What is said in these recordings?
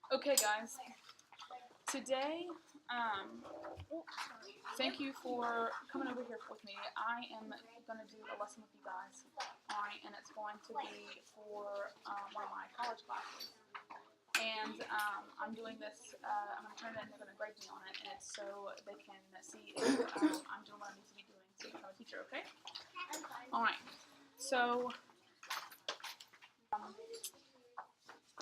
Okay, guys. Today, thank you for coming over here with me. I am going to do a lesson with you guys, alright, and it's going to be for one of my college classes. And I'm doing this, I'm going to turn it in, they're going to grade me on it, and it's so they can see if I'm doing what I need to be doing to become a teacher, okay? Alright, so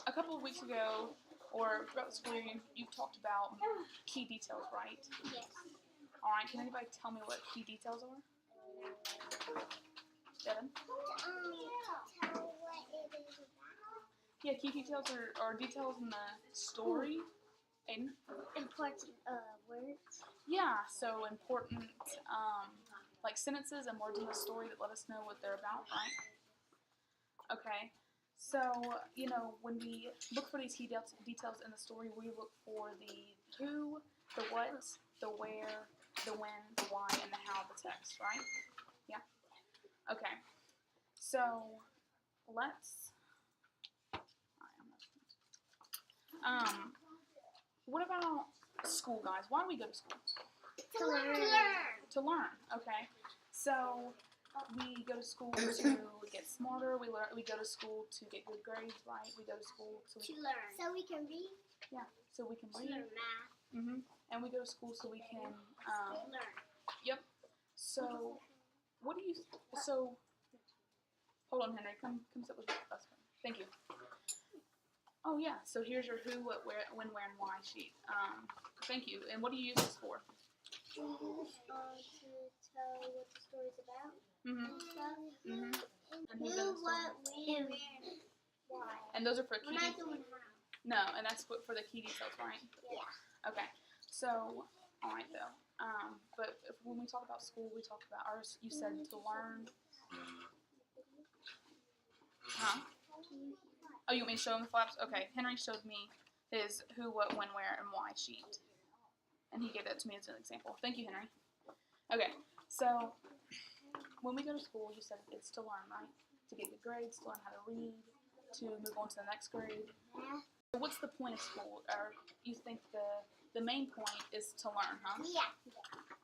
a couple of weeks ago, or throughout the school year, you've talked about key details, right? Yes. Alright, can anybody tell me what key details are? Devin? Tell what it is about. Yeah, key details are details in the story. Aiden? Important words. Yeah, so important, like sentences and words in the story that let us know what they're about, right? Okay. So, you know, when we look for these key details in the story, we look for the who, the what, the where, the when, the why, and the how of the text, right? Yeah? Okay. So, let's... what about school, guys? Why do we go to school? To learn. To learn, okay. So, we go to school to get smarter. We go to school to get good grades, right? We go to school to learn. So we can read. Yeah, so we can read. Learn math. And we go to school so we can learn. Yep. So, what do you? So, hold on, Henry. Come sit with us. Thank you. Oh yeah. So here's your who, what, where, when, where, and why sheet. Thank you. And what do you use this for? We use to tell what the story's about. And stuff. And Who, what, when, where, and why. And those are for key. We're not doing how. No, and that's for the key details, right? Yeah. Okay. So, all right though. But when we talk about school, we talk about ours. You said to learn. Huh? Oh, you want me to show him the flaps? Okay. Henry showed me his who, what, when, where, and why sheet, and he gave that to me as an example. Thank you, Henry. Okay. So, when we go to school, you said it's to learn, right? To get good grades, to learn how to read, to move on to the next grade. So what's the point of school? Or you think the main point is to learn, huh? Yeah.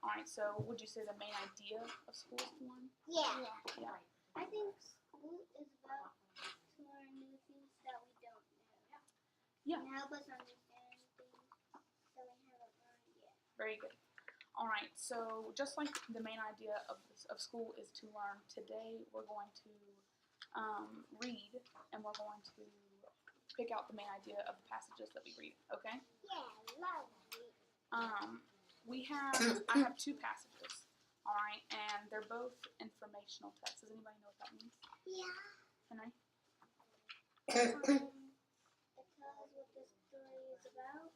Alright, so would you say the main idea of school is to learn? Yeah. Yeah. I think school is about to learn new things that we don't know. Yeah. And help us understand things that we haven't learned yet. Very good. Alright, so just like the main idea of school is to learn, today we're going to read, and we're going to pick out the main idea of the passages that we read, okay? Yeah, love it. I have two passages, alright, and they're both informational texts. Does anybody know what that means? Yeah. Henry? It tells what the story is about.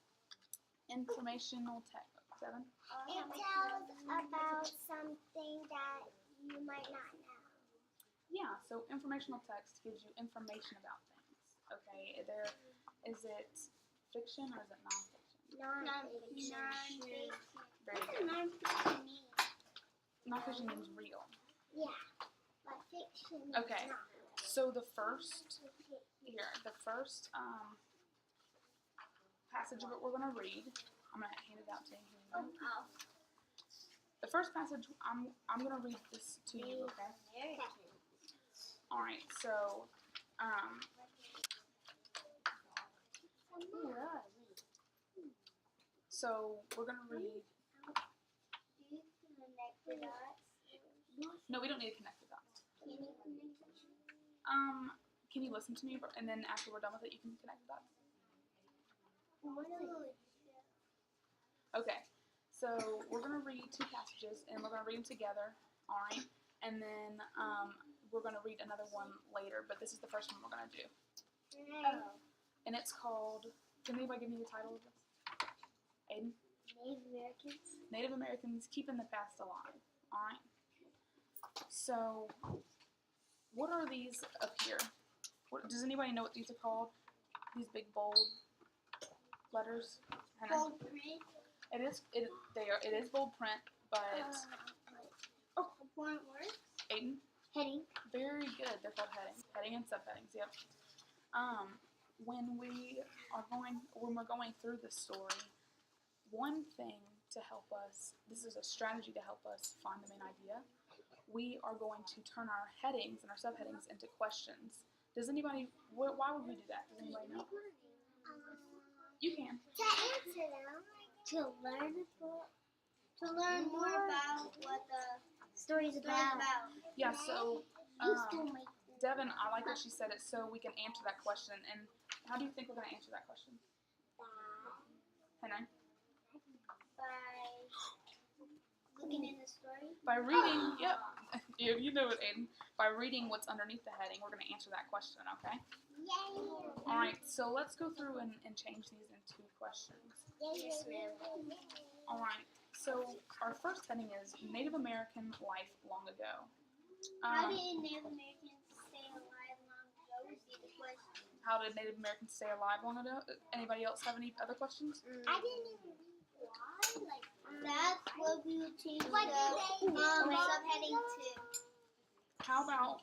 Informational text. Seven? It tells about something that you might not know. Yeah, so informational text gives you information about things. Okay, is it fiction or is it nonfiction? Non-fiction. Very What good. does non-fiction mean? Nonfiction means real. Yeah, but fiction means Okay, not. so the first passage of it we're going to read, I'm going to hand it out to you. The first passage, I'm going to read this to you, okay? Alright, so, we're going to read... Do you connect the dots? No, we don't need to connect the dots. Can you connect the dots? Can you listen to me, and then after we're done with it, you can connect the dots? Okay, so we're going to read two passages, and we're going to read them together, alright? And then we're going to read another one later, but this is the first one we're going to do. And it's called, can anybody give me the title of this? Aiden? Native Americans. Native Americans Keeping the Past Alive, alright? So, what are these up here? Does anybody know what these are called? These big bold letters? Bold print. It is bold print, but Important words. Aiden? Heading. Very good. They're called headings. Heading and subheadings, yep. when we're going through this story, one thing to help us, this is a strategy to help us find the main idea. We are going to turn our headings and our subheadings into questions. Does anybody? Why would we do that? Does anybody know? You can. To answer them. To learn more about what the story's about. Yeah. So, Devin, I like what she said. It so we can answer that question. And how do you think we're going to answer that question? Henry? By looking in the story. By reading. Yep. You know it, Aiden. By reading what's underneath the heading, we're going to answer that question. Okay. Yay. All right. So let's go through and change these into questions. Yes, ma'am. All right. So our first heading is Native American life long ago. How did Native Americans stay alive long ago? Would be the question. How did Native Americans stay alive long ago? Anybody else have any other questions? I didn't even read why. That's what we would change the subheading to. How about?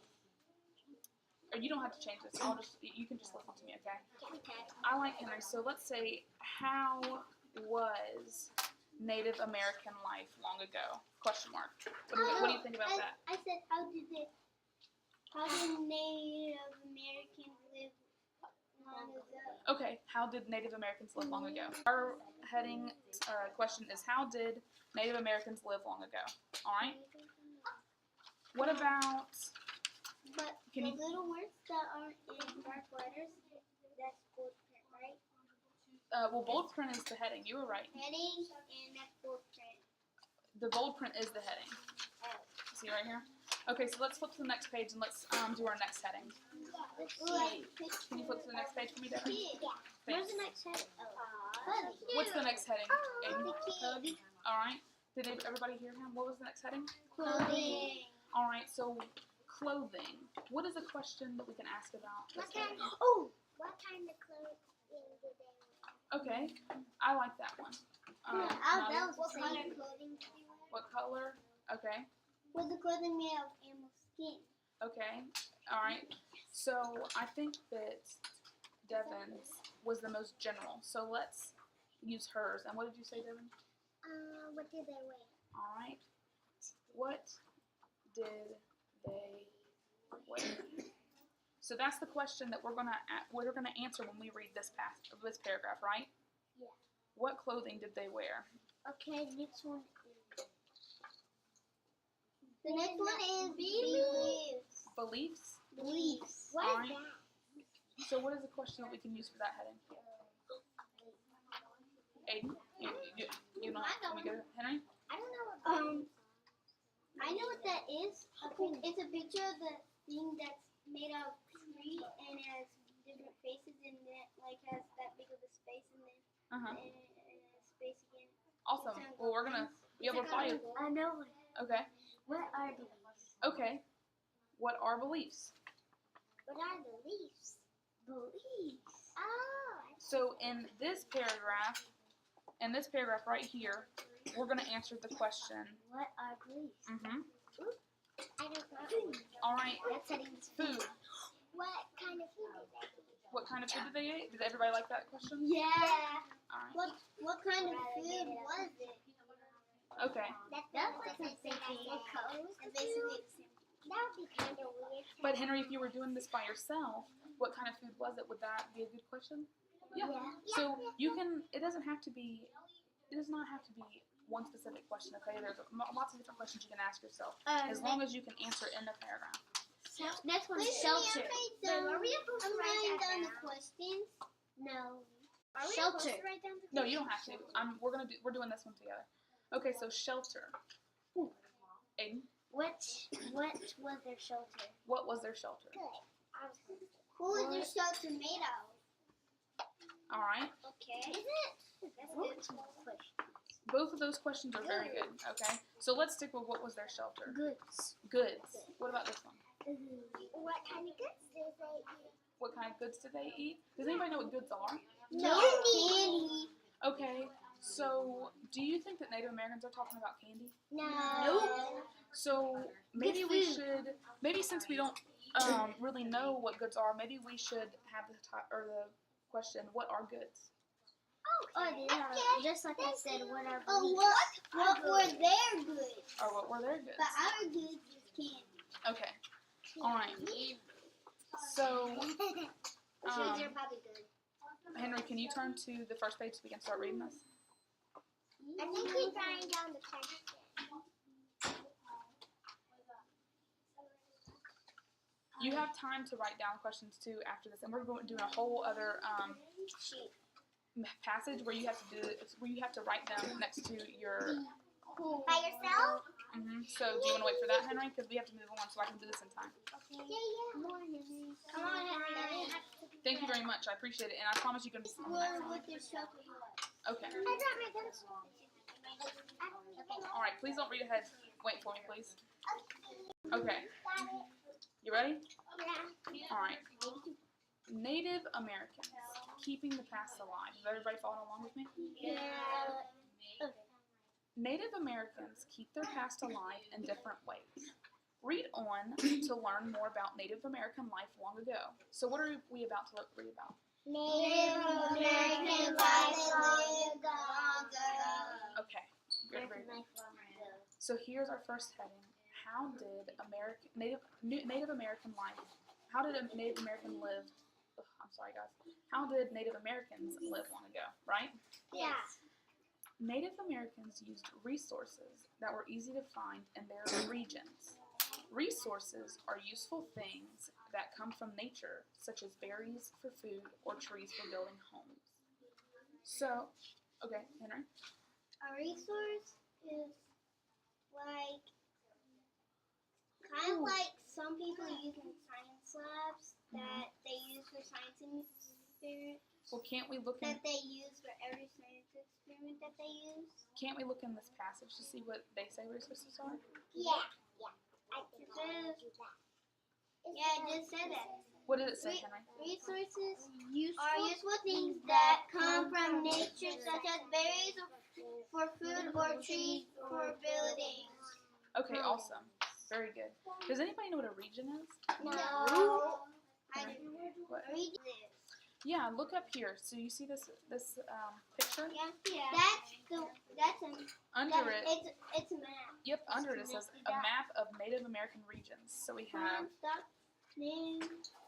Or you don't have to change this. You can just listen to me, okay? Okay. I like Henry. So let's say, how was Native American life long ago? Question mark. What do you think about that? I said, how did Native Americans live long ago? Okay, how did Native Americans live long ago? Our heading question is, how did Native Americans live long ago? All right. What about? But the little words that aren't in dark letters, that's bold print, right? Well, bold print is the heading. You were right. Heading and that's bold print. The bold print is the heading. Oh. See right here? Okay, so let's flip to the next page and let's do our next heading. Can you flip to the next page for me, Devin? Yeah. Where's the next heading? Oh. What's the next heading, Aiden? Clothing. All right. Did everybody hear him? What was the next heading? Clothing. All right, so clothing. What is a question that we can ask about this heading? What kind of clothing do they wear? Okay, I like that one. What color clothing do they wear? What color? Okay. Was the clothing made of animal skin? Okay. All right. So I think that Devin's was the most general. So let's use hers. And what did you say, Devin? What did they wear? All right. What did they wear? So that's the question that we're gonna answer when we read this paragraph, right? Yeah. What clothing did they wear? Okay, next one is. The next one is beliefs. Beliefs. Beliefs. All What right. is that? So what is the question that we can use for that heading? Aiden, you know. Let me go, Henry. I don't know what. I know what that is. It's a picture of the thing that's made out of tree and it has different faces and it has that big of a space and then space again. Awesome. Well, we're gonna be able to follow you. I know. Okay. What are beliefs? Okay. What are beliefs? What are beliefs? Beliefs. Oh. So in this paragraph right here, we're gonna answer the question. What are beliefs? Mhm. I don't know. All right. That's setting Food. What kind of food did they eat? What kind of food did they eat? Did everybody like that question? Yeah. All right. What kind of food was it? Okay. That's like the same thing. Basically the same thing. That would be kind of weird. But Henry, if you were doing this by yourself, what kind of food was it? Would that be a good question? Yeah. So you can. It does not have to be one specific question. Okay. There's lots of different questions you can ask yourself, as long as you can answer in the paragraph. Next one is shelter. Are we supposed to write down the questions? No. Are we supposed to write down the questions? No, you don't have to. We're doing this one together. Okay, so shelter. Aiden, What was their shelter? what was their shelter? Who was their shelter made of? All right. Okay. Is it? That's good. Both of those questions are very good. Okay. So let's stick with what was their shelter. Goods. Goods. What about this one? What kind of goods did they eat? What kind of goods did they eat? Does anybody know what goods are? No. Candy. Okay. So do you think that Native Americans are talking about candy? No. So maybe since we don't really know what goods are, maybe we should have the question, what are goods? Just like I said, what are what were their goods? Or what were their goods? But our goods is candy. Okay. All right. So, Goods are probably good. Henry, can you turn to the first page so we can start reading this? I think he's writing down the question. You have time to write down questions too after this, and we're going doing a whole other passage where you have to write them next to your. By yourself? So do you want to wait for that, Henry? Because we have to move on so I can do this in time. Yeah. Come on, Henry. Come on, Henry. Thank you very much. I appreciate it, and I promise you can. With your chocolate. Okay. I got my pencil. All right. Please don't read ahead. Wait for me, please. Okay. You ready? Yeah. All right. Native Americans keeping the past alive. Is everybody following along with me? Yeah. Native Americans keep their past alive in different ways. Read on to learn more about Native American life long ago. So what are we about to read about? Native American life long ago. Okay. Good. So here's our first heading. How did Native American life? How did a Native American live? I'm sorry, guys. How did Native Americans live long ago? Right? Yeah. Native Americans used resources that were easy to find in their regions. Resources are useful things that come from nature, such as berries for food or trees for building homes. So, okay, Henry. A resource is like kind of like some people use in science labs that they use for science experiments. Well, can't we look in? That they use for every science experiment that they use. Can't we look in this passage to see what they say resources are? Yeah. I think so. Yeah, I just said that. What did it say, Henry? Resources are useful things that come from nature, such as berries for food or trees for buildings. Okay, awesome. Very good. Does anybody know what a region is? No. I do. What? Region. Yeah, look up here. So you see this picture? Yeah. Under it. It's a map. Yep, under it says a map of Native American regions. So we have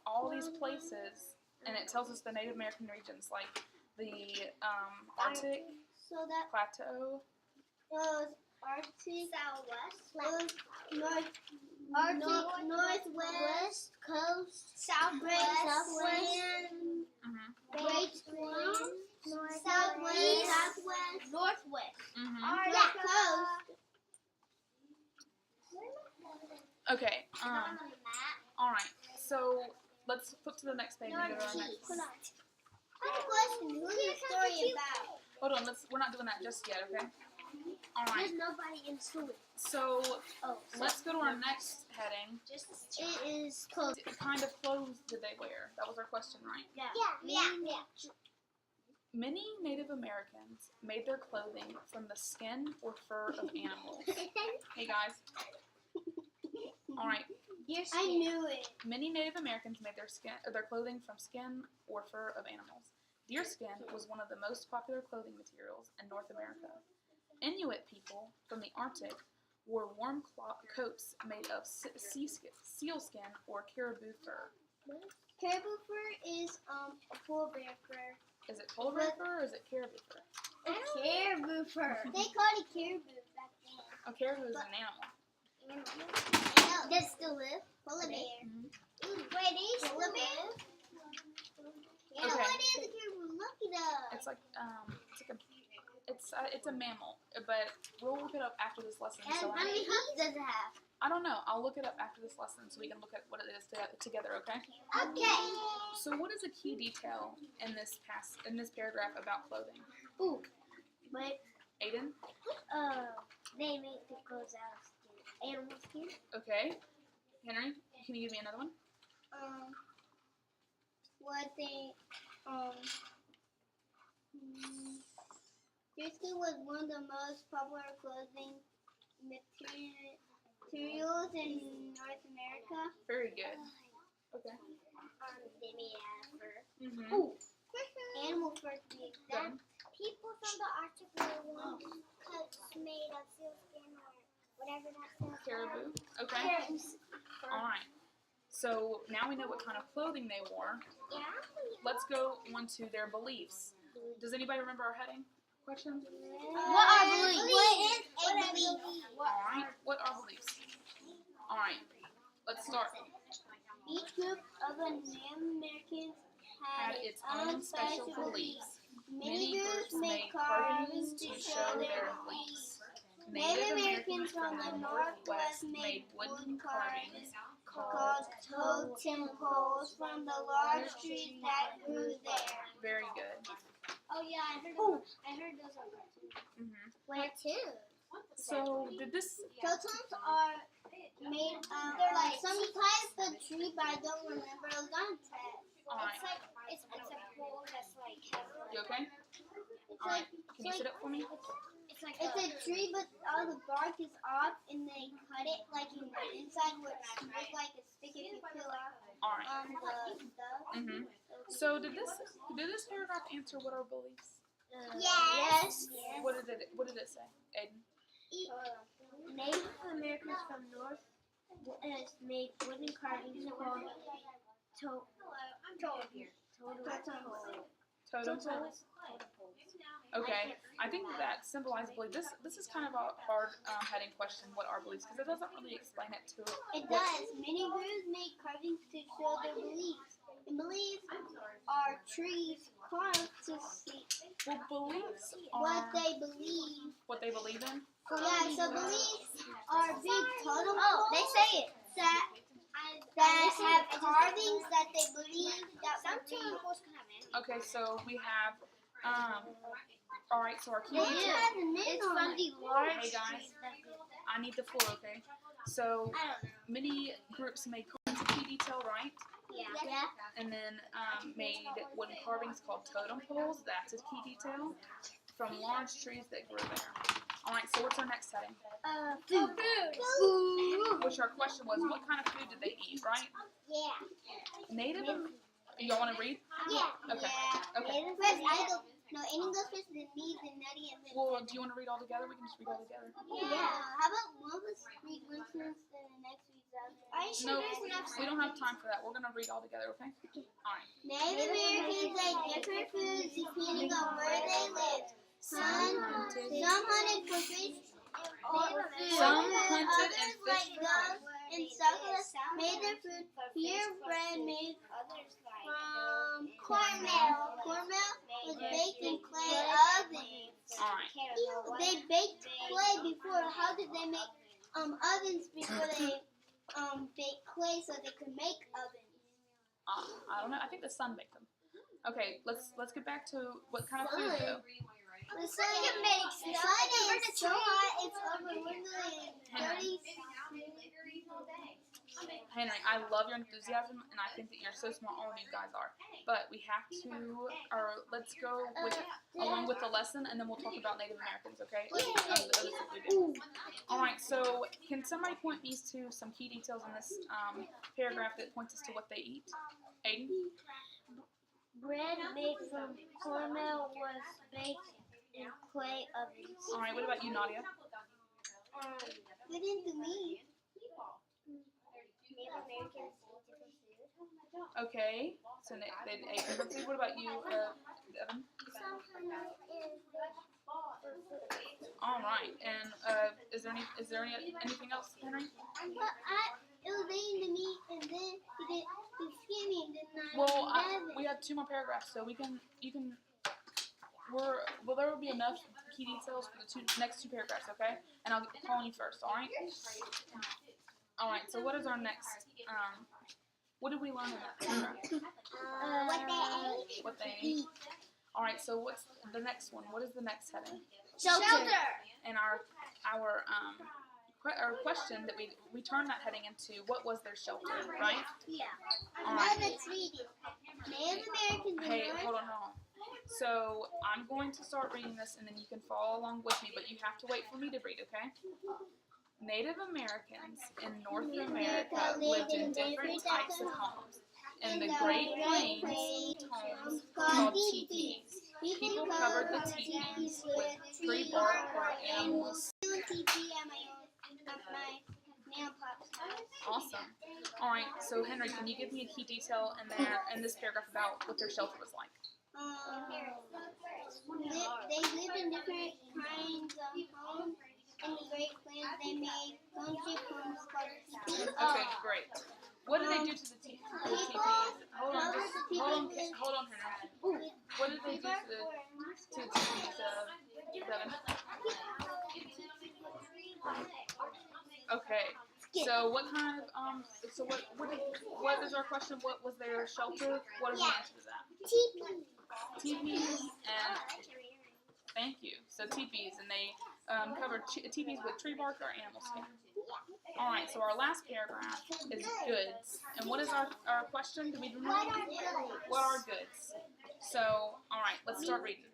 all these places, and it tells us the Native American regions, like the Arctic Plateau. Arctic, Southwest, Northwest Coast, Southwest, Great Plains, Southwest, Northwest, Arctic Coast. Okay. All right. So let's flip to the next page. And go to our next. Hold on. I have a question. Who's the story about? Hold on. We're not doing that just yet. Okay. All right. There's nobody in school. So let's go to our next heading. It is clothes. What kind of clothes did they wear? That was our question, right? Yeah. Many Native Americans made their clothing from the skin or fur of animals. Hey guys. All right. I knew it. Many Native Americans made their clothing from skin or fur of animals. Deerskin was one of the most popular clothing materials in North America. Inuit people from the Arctic wore warm coats made of sealskin or caribou fur. Caribou fur is a polar bear fur. Is it polar bear fur or is it caribou fur? Caribou fur. They called it caribou back then. Oh, caribou is an animal. Does it still live? Polar bear. Wait, they still live? Yeah, Okay. what is a caribou? Look it up. It's a mammal, but we'll look it up after this lesson. So How many hooves does it have? I don't know. I'll look it up after this lesson so we can look at what it is together. Okay. Okay. So what is a key detail in this paragraph about clothing? Ooh. Wait. Aiden? They make the clothes out of skin. Animal skin. Okay. Henry, can you give me another one? What they deerskin was one of the most popular clothing materials in North America. Very good. Okay. They made out of fur. Mm-hmm. Ooh, animal fur to be exact. People from the Arctic will want coats made of sealskin or whatever that says. Caribou. Okay. All right. So now we know what kind of clothing they wore. Yeah. Let's go on to their beliefs. Does anybody remember our heading question? What are beliefs? What is a belief? All right. What are beliefs? All right. Let's start. Each group of Native Americans Had its own special beliefs. Many groups made carvings to show their beliefs. Native Americans from the Northwest made wooden carvings called totem poles from the large trees that grew there. Very good. Oh yeah, I heard those are cartoons. Where to? So did this? Totems are made they're like some type of tree, but I don't remember. It was on test. All right. It's a pole that's like You okay? It's All right. Can you sit up for me? It's a tree, but all the bark is off, and they cut it like in the inside, which looks like a stick if you peel off All right. the stuff. So did this paragraph answer what our beliefs? Yes. What did it say, Aiden? Native Americans from Northwest made wooden carvings called Totem poles. Okay, I think that symbolizes belief. This is kind of a hard heading question. What are beliefs? Because it doesn't really explain it to. It does. Many groups make carvings to show their beliefs. And beliefs are trees carved to see Well, beliefs are what they believe. what they believe in. Yeah, so beliefs are big totem Oh, poles they say it. that have carvings that they believe that Some will totem be. poles can have animals. Okay, so we have. All right, so our key. They do have a name It's on from it. the large Hey guys, trees that grow. I need the floor. Okay, so I don't know. many groups made carvings of key detail, right? Yeah. And then made wooden carvings called totem poles. That's a key detail from large trees that grew there. All right, so what's our next heading? Food. Which our question was, what kind of food did they eat, right? Yeah. Native. Y'all want to read? Yeah. Okay. Yeah. Okay. First, I go. No, English first, then me, then Nutty, and then. Well, do you want to read all together? We can just read all together. Yeah. How about one of us read one sentence, then the next reads the other? Are you No, sure there's enough? we don't have time for that. We're gonna read all together, okay? All right. Native Americans ate different foods depending on where they lived. Some hunted for fish or food. Some hunted and Others, fished like for doves and sucklers, made their food. Here, bread made from cornmeal. Cornmeal was baked in clay ovens. All right. They baked clay before. How did they make ovens before they baked clay so they could make ovens? I don't know. I think the sun baked them. Okay, let's get back to what kind of food though. The sun can make stuff. It's so hot. It's over 130. Henry, I love your enthusiasm, and I think that you're so smart. All of you guys are. But we have to, or let's go with along with the lesson, and then we'll talk about Native Americans, okay? The other stuff we do. All right. So, can somebody point me to some key details in this paragraph that points us to what they eat? Aiden. Bread made from cornmeal was baked in clay ovens. All right. What about you, Nadia? Good into me. Native Americans eat different food. Okay. So they ate different food. What about you, Evan? Some hunted and fished for food. All right. And is there anything else, Henry? But it was eating the meat, and then he skinned me, and then Well, we have two more paragraphs, so you can. There will be enough key details for the next two paragraphs, okay? And I'll call on you first, all right? All right. So what is our next? What did we learn in that paragraph? what they ate. What they ate. All right. So what's the next one? What is the next heading? Shelter. And our question that we turned that heading into what was their shelter, right? Yeah. All right. Another treaty. Native Americans. Hey, hold on. So I'm going to start reading this, and then you can follow along with me, but you have to wait for me to read, okay? Native Americans in North America lived in different types of homes. In the Great Plains, homes called teepees. People covered the teepees with tree bark or animal skin. TP at my nail pop's house. Awesome. All right. So Henry, can you give me a key detail in this paragraph about what their shelter was like? They lived in different kinds of homes. In the Great Plains, they made country homes called teepees. Okay, great. What did they do to the teepees? Hold on, Henry. What did they do to the teepees, Devin? Okay. So what kind of what is our question? What was their shelter? What is the answer to that? Teepees and thank you. So teepees, and they covered teepees with tree bark or animal skin. All right. So our last paragraph is goods, and what is our question? Do we remember? What are goods? So all right, let's start reading.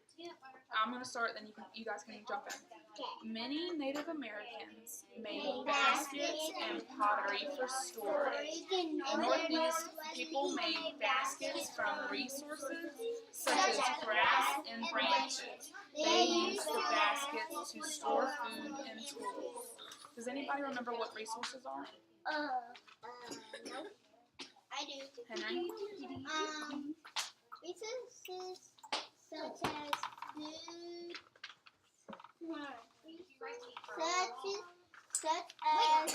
I'm gonna start, then you guys can jump in. Many Native Americans made baskets and pottery for storage. In the Northeast, people made baskets from resources such as grass and branches. They used the baskets to store food and tools. Does anybody remember what resources are? No. I do. Henry? Resources such as food, such as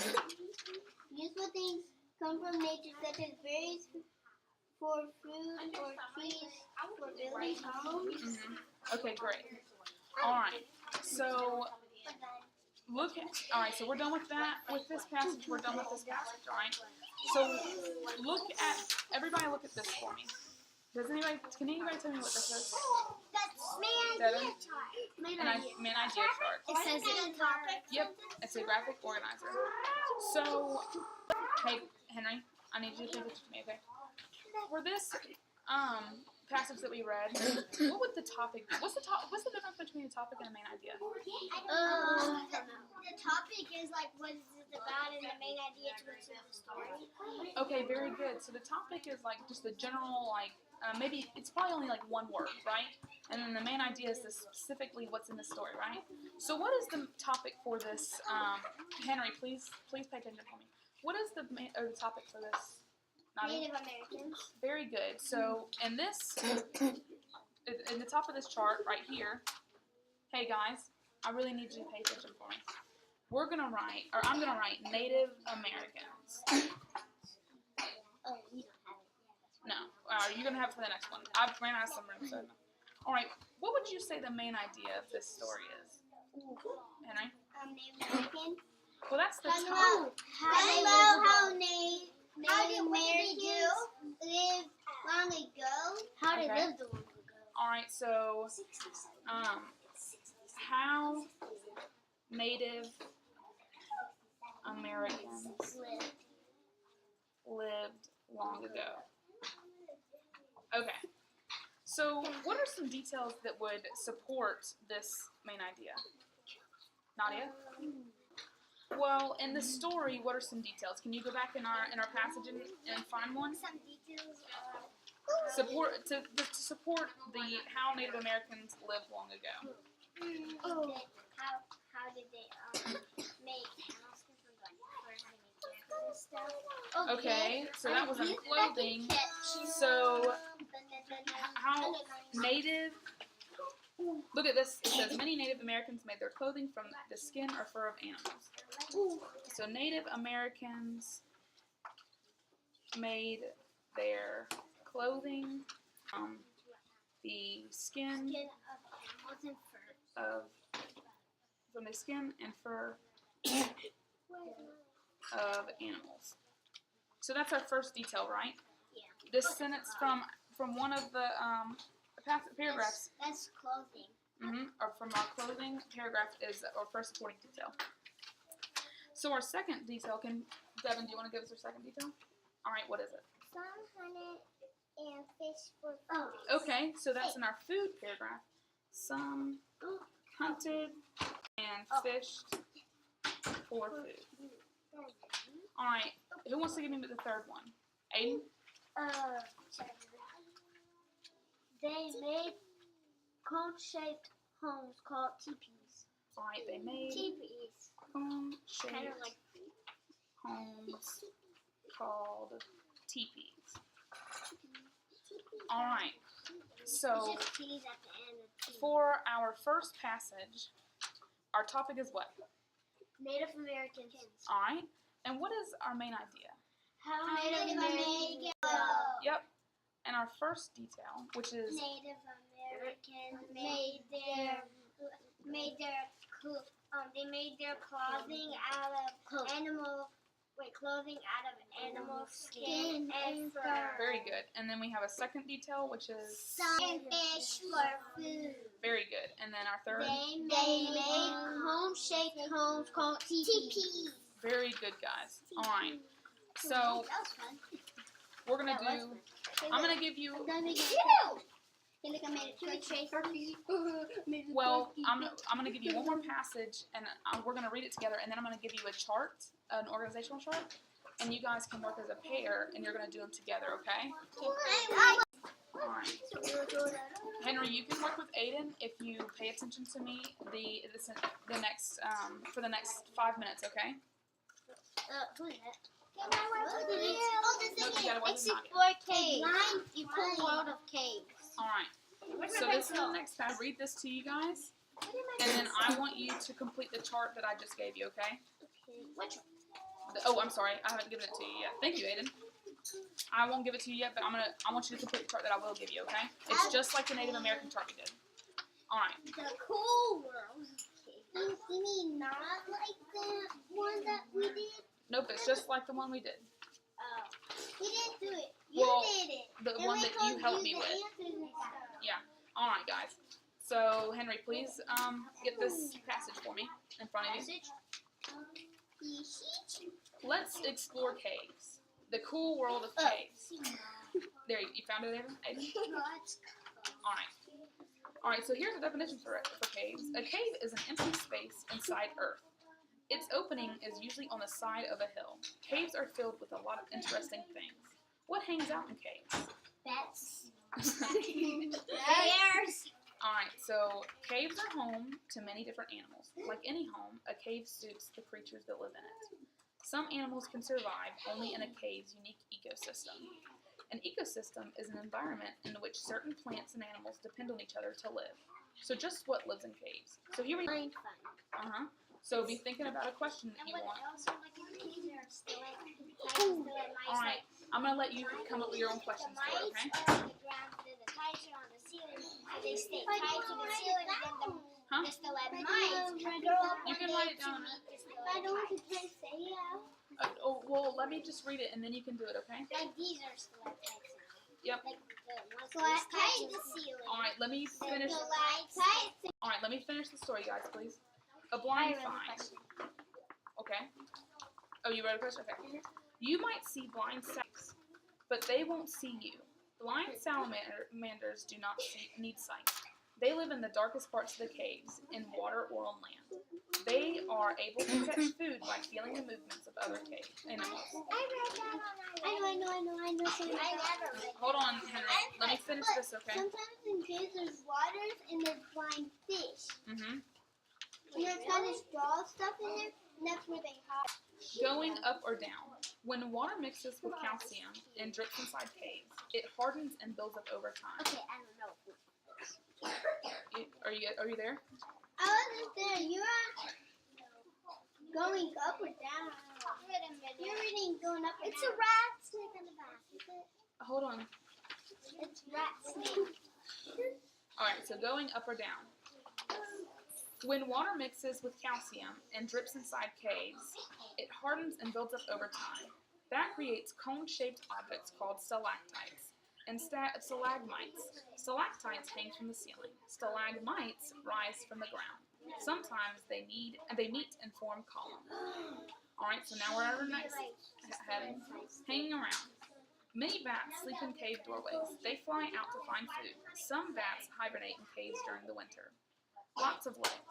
useful things come from nature, such as berries for food or trees for building homes. Mm-hmm. Okay, great. All right. So so we're done with that. With this passage, we're done with this passage. All right. So everybody look at this for me. Can anybody tell me what this is? That's Devin? man idea chart. It says it topic. Yep, it's a graphic organizer. So, hey, Henry, I need you to pay attention to me, okay? For this passage that we read, what would the topic be? What's the difference between the topic and the main idea? The topic is like what is it about, and the main idea to the story. Okay, very good. So the topic is like just the general, like maybe it's probably only like one word, right? And then the main idea is specifically what's in the story, right? So what is the topic for this? Henry, please pay attention for me. What is the topic for this? Native Americans. Very good. So in the top of this chart right here, hey guys, I really need you to pay attention for me. I'm gonna write Native Americans. No, you're gonna have it for the next one. I've ran out of some room, so no. All right, what would you say the main idea of this story is? Henry? Native Americans. Well, that's the topic. How Native Americans lived long ago. How they lived long ago. All right, so how Native Americans lived long ago. Okay. So, what are some details that would support this main idea? Nadia? Well, in the story, what are some details? Can you go back in our passage and find one? Some details To support how Native Americans lived long ago. How did they make animal skin for how to make jackets and stuff? Okay, so that was in clothing. So how Native? Look at this. It says many Native Americans made their clothing from the skin or fur of animals. So Native Americans made their clothing from the skin from the skin and fur of animals. So that's our first detail, right? Yeah. This sentence from one of the paragraphs. That's clothing. Or from our clothing paragraph is our first supporting detail. So our second detail, Devin, do you want to give us our second detail? All right, what is it? Some hunted and fished for food. Okay, so that's in our food paragraph. Some hunted and fished for food. Alright, who wants to give me the third one? Aiden? They made cone-shaped homes called teepees. Alright, they made Teepees. cone-shaped Kind of like homes called teepees. Alright, so just T's at the end of T. for our first passage, our topic is what? Native Americans. Alright, and what is our main idea? How Native Americans Yep, and our first detail, which is Native Americans made their clothing out of animal skin and fur. very good. And then we have a second detail, which is Some fish for food. very good. And then our third, They made home-shaped homes called teepees. very good, guys. Alright, so That was fun. we're gonna That was do, fun. I'm gonna give you, Feel like I made a trick tracer. well, I'm gonna give you one more passage, and we're gonna read it together, and then I'm gonna give you a chart, an organizational chart, and you guys can work as a pair, and you're gonna do them together, okay? Alright. Henry, you can work with Aiden if you pay attention to me the next for the next 5 minutes, okay? Who is that? Look, you gotta work with Nadia. Explore caves. You cool world of caves. Alright. So this is the next time. Read this to you guys, and then I want you to complete the chart that I just gave you, okay? Which Oh, I'm sorry, I haven't given it to you yet. Thank you, Aiden. I won't give it to you yet, but I want you to complete the chart that I will give you, okay? It's just like the Native American chart we did. Alright. the cool world. You mean not like the one that we did? Nope, it's just like the one we did. We didn't do it. You Well, did it. The And one we that you told helped me the with. answers and stuff. Alright, guys. So, Henry, please get this passage for me in front of you. Let's explore caves. The cool world of caves. There, you found it, Aiden? Alright, so here's a definition for caves. A cave is an empty space inside Earth. Its opening is usually on the side of a hill. Caves are filled with a lot of interesting things. What hangs out in caves? Bats. Alright, so caves are home to many different animals. Like any home, a cave suits the creatures that live in it. Some animals can survive only in a cave's unique ecosystem. An ecosystem is an environment in which certain plants and animals depend on each other to live. So just what lives in caves? So here we So be thinking about a question that you want. Alright, I'm going to let you come up with your own questions for it, okay? Huh? You can write it down. I don't want to try to say it. Well, let me just read it and then you can do it, okay? Like these are stalactites now. Yep. Like the ones that touch the ceiling. Alright, let me finish. Stalactites. Alright, let me finish the story, guys, please. A blind finds. Okay. Oh, you wrote a question? Okay. You might see blind salamanders, but they won't see you. Blind salamanders do not need sight. They live in the darkest parts of the caves, in water or on land. They are able to catch food by feeling the movements of other cave animals. I know. Something I about never read. Hold on, Henry. Let me finish this, okay? Sometimes in caves there's waters and there's blind fish. Mm-hmm. And there's kind of straw stuff in there, and that's where they hide. Going up or down. When water mixes with calcium and drips inside caves, it hardens and builds up over time. Okay, I don't know. Are you there? I wasn't there. You're going up or down. You're reading going up or It's down. a rat snake on the back. Is it? Hold on. It's rat snake. Alright, so going up or down. When water mixes with calcium and drips inside caves, it hardens and builds up over time. That creates cone-shaped objects called stalactites and stalagmites. Stalactites hang from the ceiling. Stalagmites rise from the ground. Sometimes they meet and form columns. Alright, so now we're at our next heading. Hanging around. Many bats sleep in cave doorways. They fly out to find food. Some bats hibernate in caves during the winter. Lots of legs.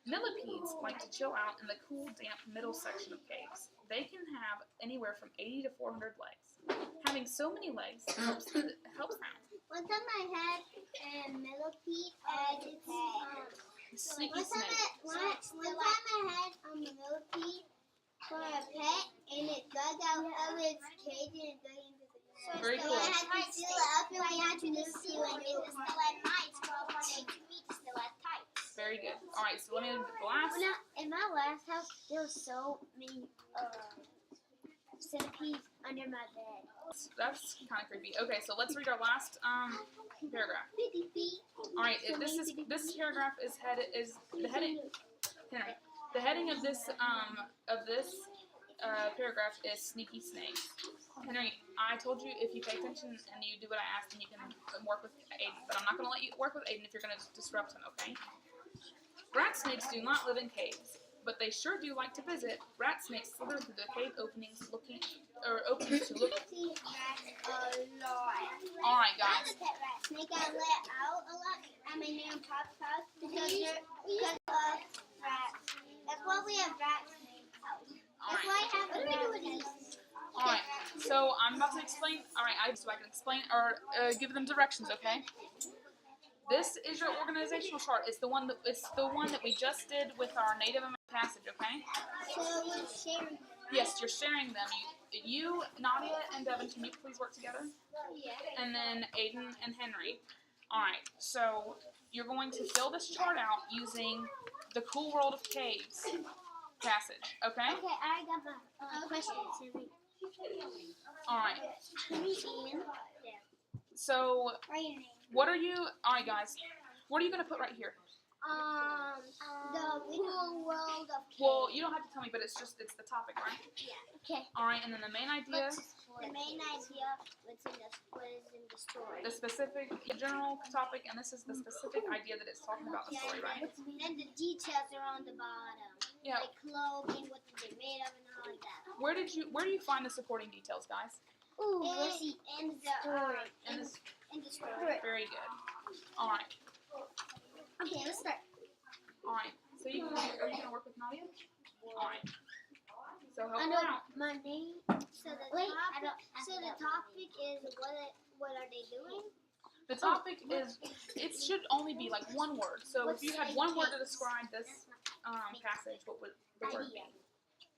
Millipedes like to chill out in the cool, damp middle section of caves. They can have anywhere from 80 to 400 legs. Having so many legs helps them. One time I had a millipede and it's Sneaky snake. one time I had a millipede for a pet and it dug out of its cage and it dug into the ground. Very So cool. I had to seal it up and we had to seal it in the stalagmites for me to meet the stalactites. Very good. All right, so let me do the last. In my last house, there was so many centipedes under my bed. That's kind of creepy. Okay, so let's read our last paragraph. 50 feet. All right, this paragraph is the heading. Henry, the heading of this paragraph is sneaky snakes. Henry, I told you if you pay attention and you do what I asked, then you can work with Aiden. But I'm not going to let you work with Aiden if you're going to disrupt him. Okay? Rat snakes do not live in caves, but they sure do like to visit. Rat snakes slither through the cave openings to look. See rats a lot. All right, I have guys. a pet rat snake I let out a lot at my neighbor Pop's house because of rats. That's why we have rat snakes. All That's right. why I have a rat snake. All right. So I'm about to explain. All right, so I can explain or give them directions. Okay. This is your organizational chart. It's the one that we just did with our Native American passage. Okay. So we're sharing. Yes, you're sharing them. You, Nadia, and Devin, can you please work together? Yeah. And then Aiden and Henry. All right. So you're going to fill this chart out using the Cool World of Caves passage. Okay. Okay, I got my questions. All right. Ian. So Write your name. what are you? All right, guys. What are you going to put right here? The cool world of caves. Well, you don't have to tell me, but it's the topic, right? Okay. All right, and then the main idea, The main idea was what is in the story. the specific, general topic, and this is the specific idea that it's talking about in the story, right? And the details are on the bottom. Yeah. Like clothing, what they're made of, and all like that. Where do you find the supporting details, guys? Ooh, in the story. In this, In the story. very good. All right, Okay, let's start. all right. So are you gonna work with Nadia? All right. So help I her know out. my name. So the topic is what are they doing? The topic is it should only be like one word. So if you had one word to describe this passage, what would the word be?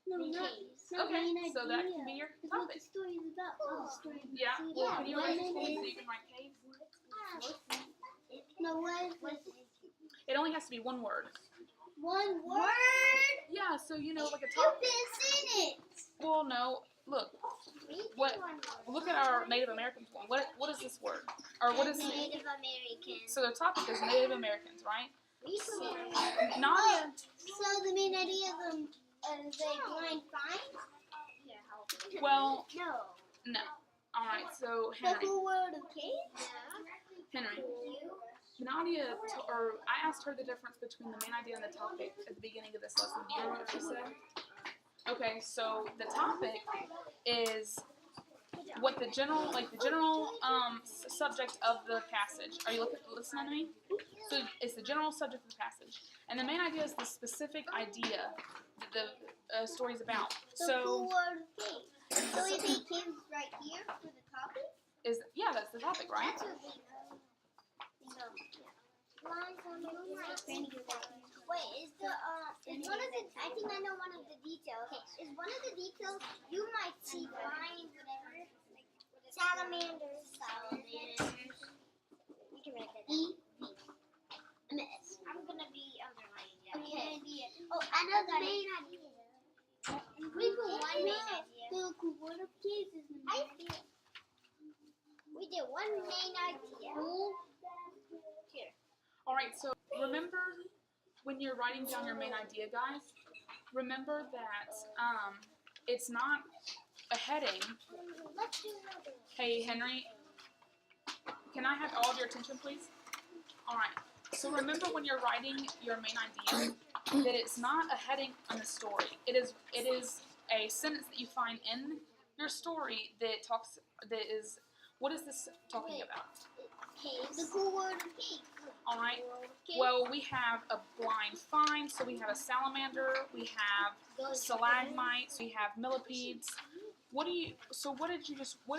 No, Okay, so that can be your What topic. the story is about. Oh, the story. Yeah. Well, can you what write is so it? you can write caves? No, what is It only has to be one word. one word? Yeah, so you know, like a You've topic. been saying it. Well, no. Look, what? Look at our Native Americans one. What is this word? Or what is it? Native American. So the topic is Native Americans, right? Nadia. Nadia. So the main idea is they blind find? Well, No. no. All right. So The Henry. whole world of kids? Henry. Nadia, or I asked her the difference between the main idea and the topic at the beginning of this lesson. Do you remember what she said? Okay, so the topic is what the general subject of the passage. Are you listening to me? So it's the general subject of the passage, and the main idea is the specific idea that the story's about. The So whole world of kids. So we say kids right here for the topic? that's the topic, right? That's what we know. Wait, is one of the, I think I know one of the details. Is one of the details you might see flying whatever? Salamanders. You can write that down. I'm gonna be underlining that. Okay. Oh, I know the main idea. We put one main idea. The cool of kids is the main idea. We did one main idea. Here. All right. So remember when you're writing down your main idea, guys. Remember that it's not a heading. Let's do another. Hey, Henry, can I have all of your attention, please? All right. So remember when you're writing your main idea that it's not a heading on the story. It is a sentence that you find in your story that is what is this talking about? Caves. The cool world of caves. All right. Well, we have a blind find, so we have a salamander, we have stalagmites, we have millipedes. What did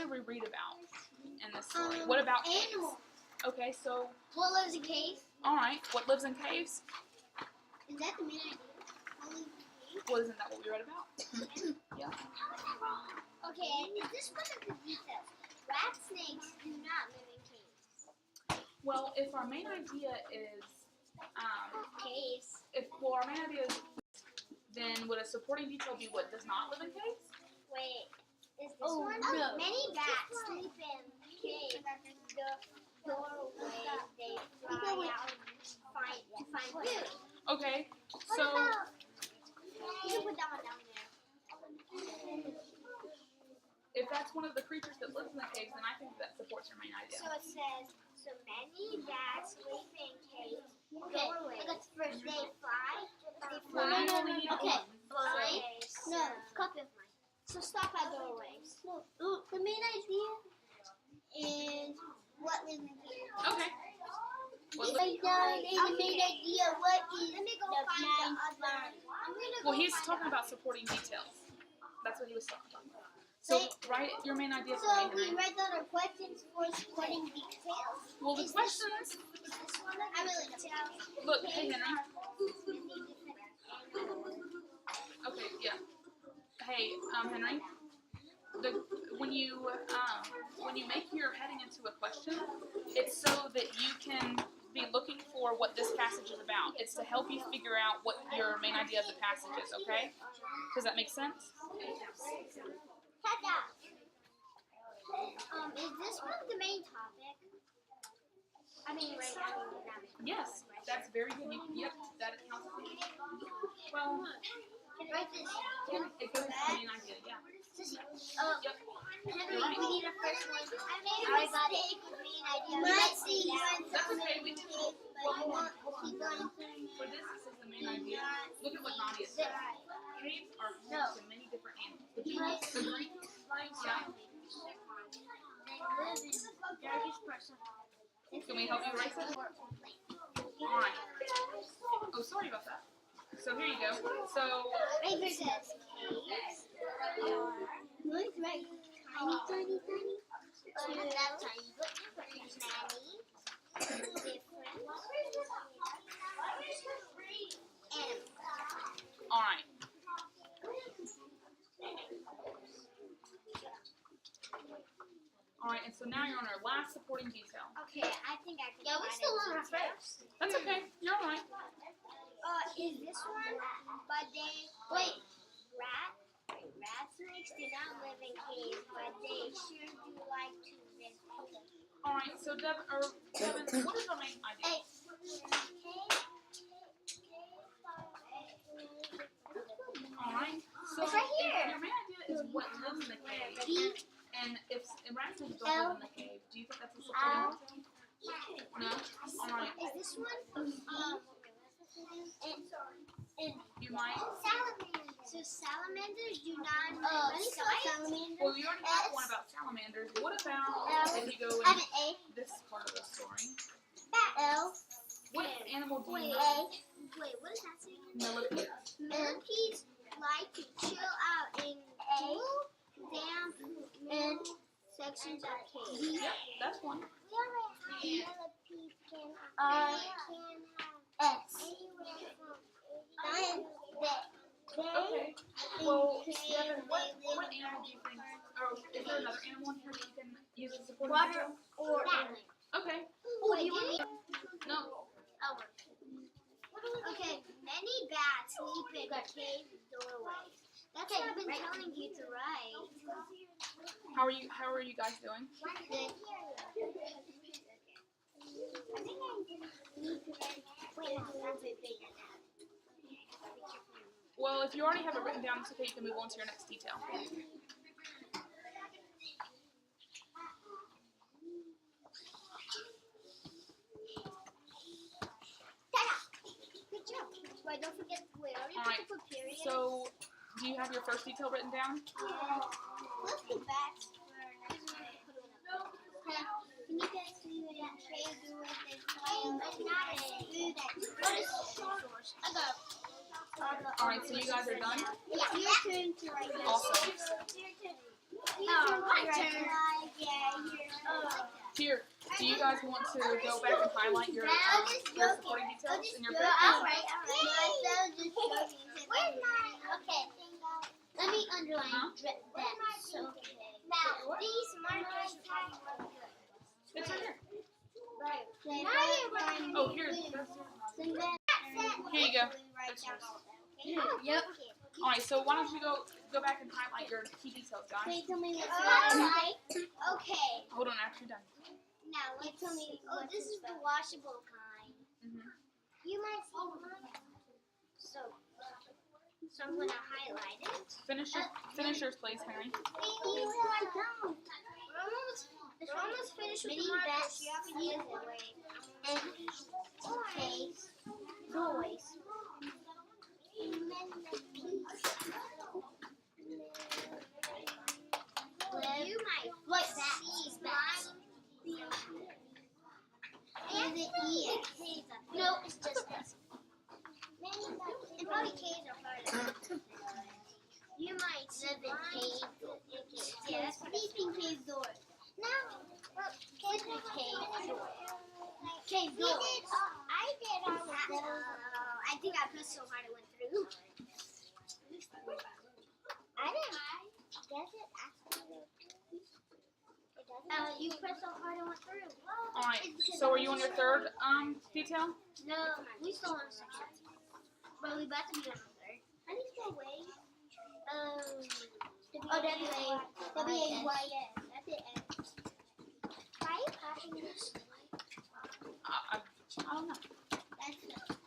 we read about in this story? What about caves? Animals. Okay, so What lives in caves? all right, what lives in caves? Is that the main idea? What lives in caves? Well, isn't that what we read about? Yeah. Okay, is this one of the details? Rat snakes do not live in caves. Well, if our main idea is Caves. our main idea is, then would a supporting detail be what does not live in caves? Wait, is this one? no. Many bats sleep in caves. The doorway they fly out to find food. Okay, What so about? You can put that one down there. if that's one of the creatures that lives in the caves, then I think that supports your main idea. So it says, so many bats sleep in caves. Okay, that's first. They fly. Well, you only need Okay, one. fly. No, copy of mine. So stop at doorways. No, the main idea is what lives in caves. Okay. Well, The main idea. What is? Let me go find the other. well, he's talking about supporting details. That's what he was talking about. So write your main idea for So me, we Henry. read down our questions for supporting details. Well, the Is questions. this one? I really don't. Look, hey Henry. Okay, yeah. Hey, Henry. When you make your heading into a question, it's so that you can be looking for what this passage is about. It's to help you figure out what your main idea of the passage is. Okay? Does that make sense? Is this one the main topic? I mean, Yes, that's very good. Yep, that counts. Well, write this. it goes to the main idea. Yeah. Yep. Henry, You're right. we need a first one. I made a mistake with main idea. Might see That's okay. We can. But you won't keep going. For this is the main idea. Look at what Nadia said. Caves are home to many different animals. Would you agree? Yeah. Can we help you erase it? Alright. Oh, sorry about that. So here you go. So, Right here says caves. No, it's right. Tiny. Oh, not that tiny, but many different animals. alright. Alright, and so now you're on our last supporting detail. Okay, I think I can. Yeah, we still on our first. That's okay. You're alright. Is this one? But they rat snakes do not live in caves, but they sure do like to visit. Alright, so Devin, what is our main idea? Alright, so It's right here. your main idea is what lives in the cave. And if rat snakes don't live in the cave, do you think that's a supporting detail? No? Alright. Is this one? You might. Salamanders. So salamanders do not. Salamanders. Well, we already have one about salamanders. What about if you go in this part of the story? L. What animal do you Wait, what is that saying? Millipedes. Millipedes like to chill out in cool, damp sections of caves. Yep, that's one. Millipedes can have S. Okay. Well, Devin, what animal do you think? Or is there another animal in here that you can use as a supporting detail? Or Okay. oh, do you want me? No. Oh. Okay, many bats sleep in cave doorways. That's what I've been telling you to write. How are you guys doing? Good. I think I need to wait, no, that's a big enough. Well, if you already have it written down, it's okay. You can move on to your next detail. Good job. Wait, don't forget, already All right. put the period. So, do you have your first detail written down? Let's get back for next one. Can you guys food and cave doors and fire, but not a food and what is source? I got. Alright, so you guys are done? Yeah, your turn to write this. Awesome. My turn. Here, do you guys want to go back and highlight your supporting details in your book? Alright. Where's mine? Okay. Let me underline that. So, now, these markers probably work good. It's right here. Right. Oh, here. Here you go. That's yours. Yep. Alright, so why don't you go back and highlight your key details, guys? Can you tell me what's okay. Hold on, after you're done. Now, let's tell me. Oh, this is the washable kind. You might see mine. So I'm gonna highlight it. Finish yours, please, Henry. We're almost finished with the markers. You have to use it. And case, toys. You might like that. And the E. No, it's just this. And probably K's are part of it. You might live in caves. Yes, sleeping cave doors. No, sleeping cave doors. Cave doors. I did all of those. I think I pushed so hard it went through. I didn't. Does it actually? You pressed so hard it went through. Alright, so are you on your third detail? No, we still on a section. But we about to be on the third. How do you spell wave? W-A-Y-S. That's it. Why are you copying this? I don't know.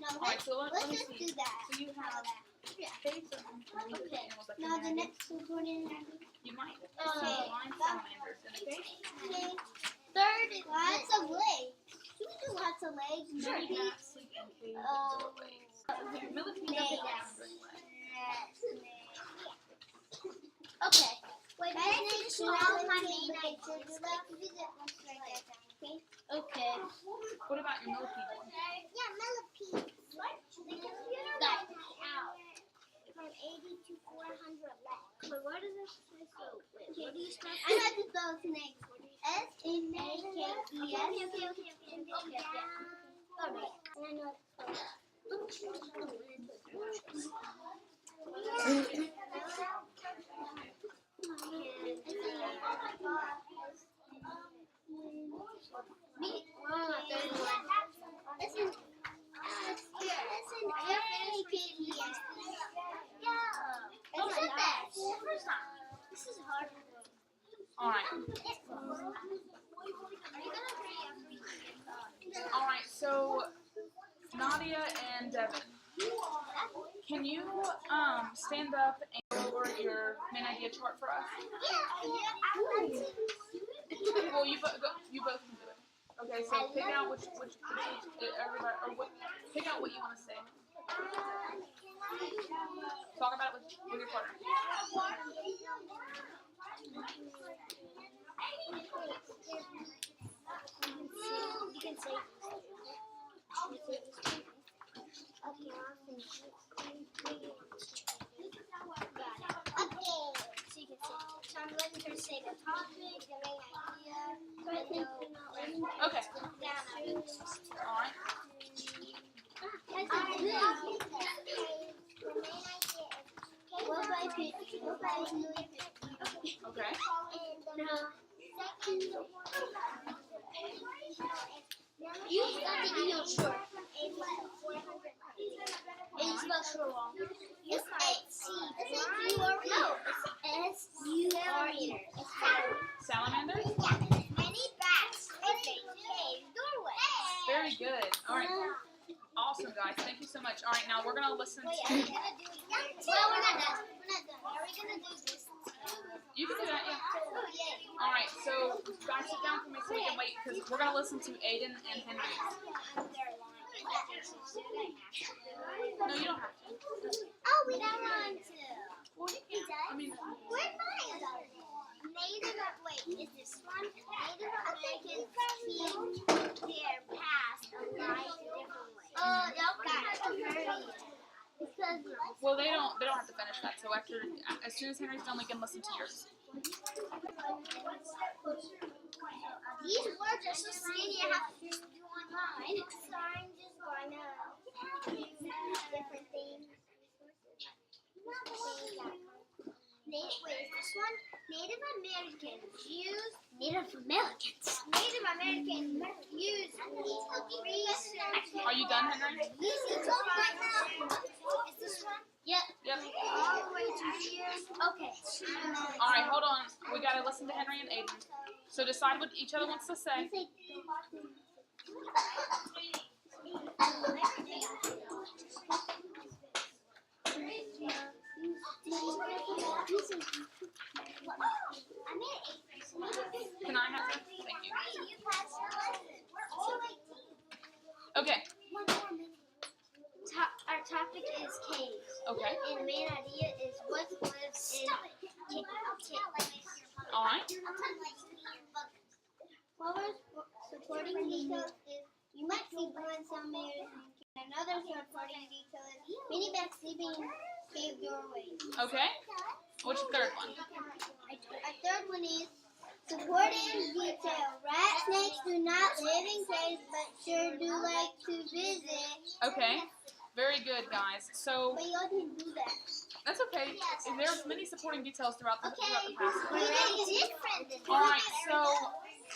No, Alright, so let me just see. do that. So you have face of Okay. animals that Now can the navigate. next one. You might see Okay. blind salamanders in a cave. Third is lots of legs. Should we do lots of legs? Many Maybe. bats sleep in cave doorways. The millipedes have been found in legs. Okay. Wait, I finish all my main ideas. Okay. What about your millipede one? Yeah, millipedes. The computer got out from 80 to 400 left. But what does this say? What do you spell? I have to spell his name. S-N-A-K-E-S. This is hard. Alright. Alright, so Nadia and Devin, can you stand up and go over your main idea chart for us? Well, you both can do it. Okay, so pick out which everybody or what pick out what you want to say. Talk about it with your partner. You can say. So I'm letting her say the topic, the main idea, Okay. Alright. Okay. You got the email short. And you spell short wrong. It's S-U-R-E. No, it's S-U-R-E. Salamander? Yeah. Many bats in a cave doorway. Very good. Alright. Awesome, guys. Thank you so much. Alright, now we're going to listen to... Well, we're not done. Are we going to do this? You can do that, yeah. Oh, yeah. Alright, so guys, sit down for me so we can wait, because we're going to listen to Aiden and Henry. No, you don't have to. Oh, we don't want to. Well, you can. I mean, Where's mine? Native, wait, is this one? Native American king Because Well, they don't have to finish that. So after, as soon as Henry's done, we can listen to yours. these words are so skinny, I have to just do online. So I'm just gonna use different things. Wait, is this one? Native Americans use. Native Americans use research. Are you done, Henry? Easy to find out. Is this one? Yep. Yep. All the way to here. Okay. All right, hold on. We gotta listen to Henry and Aiden. So decide what each other wants to say. Can I have it? Thank you. Okay. Our topic is caves. Okay. And the main idea is what lives in caves. All right. While we're supporting details is you might see blue in some areas and another supporting detail is many bats sleeping in cave doorways. Okay. What's your third one? Our third one is supporting detail. Rat snakes do not live in caves but sure do like to visit. Okay. Very good, guys. So But y'all didn't do that. that's okay. There's many supporting details throughout the passage. It's different. All right. So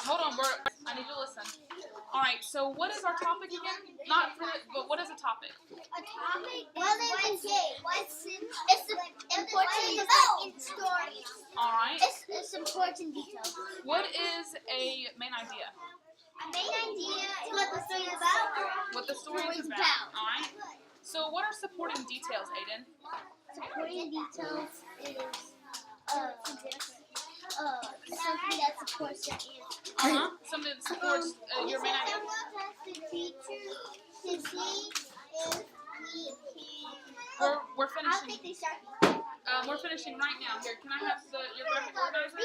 hold on. I need you to listen. All right. So what is our topic again? Not for it, but what is a topic? A topic is it's important in stories. All right. It's important details. What is a main idea? A main idea is what the story is about. What the story is about. All right. So what are supporting details, Aiden? Supporting details is something that supports your answer. Something that supports your main idea. Someone has the teacher to see if he can. We're I'll finishing. take the Sharpie. We're finishing right now. Here, can I have your graphic organizer? I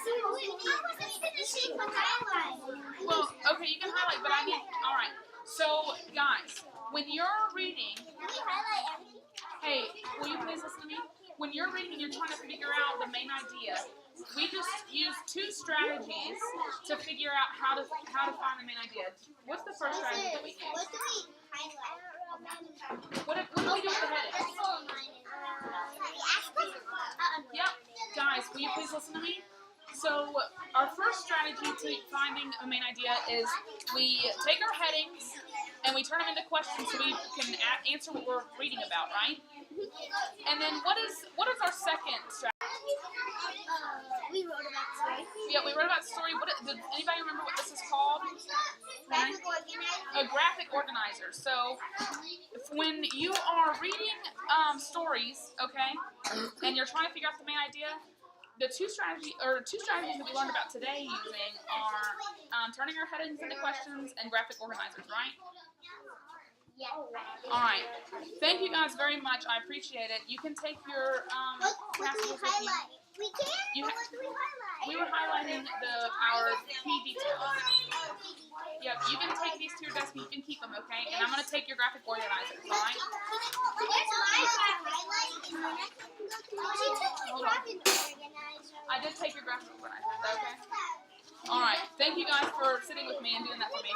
wasn't finishing the highlight. Well, okay, you can highlight, but I need. All right. So, guys, when you're reading, Can we highlight everything? hey, will you please listen to me? When you're reading and you're trying to figure out the main idea, we just use two strategies to figure out how to find the main idea. What's the first strategy that we use? What do we highlight? What do we do with the heading? Yep, guys, will you please listen to me? So our first strategy to finding a main idea is we take our headings and we turn them into questions so we can answer what we're reading about, right? And then what is our second strategy? We wrote about story. Yeah, we wrote about story. Did anybody remember what this is called? Graphic organizer. A graphic organizer. So when you are reading stories, okay, and you're trying to figure out the main idea, the two strategies that we learned about today using are turning our headings into questions and graphic organizers, right? Yeah. All right. Thank you guys very much. I appreciate it. You can take your What do we passages with you. highlight? We can? You What ha- do we highlight? We were highlighting our key details. Yep. You can take these to your desk and you can keep them, okay? And I'm gonna take your graphic organizers, all right? Where's my highlighting? Hold on. I did take your graphic organizer. Is that okay? All right. Thank you guys for sitting with me and doing that for me.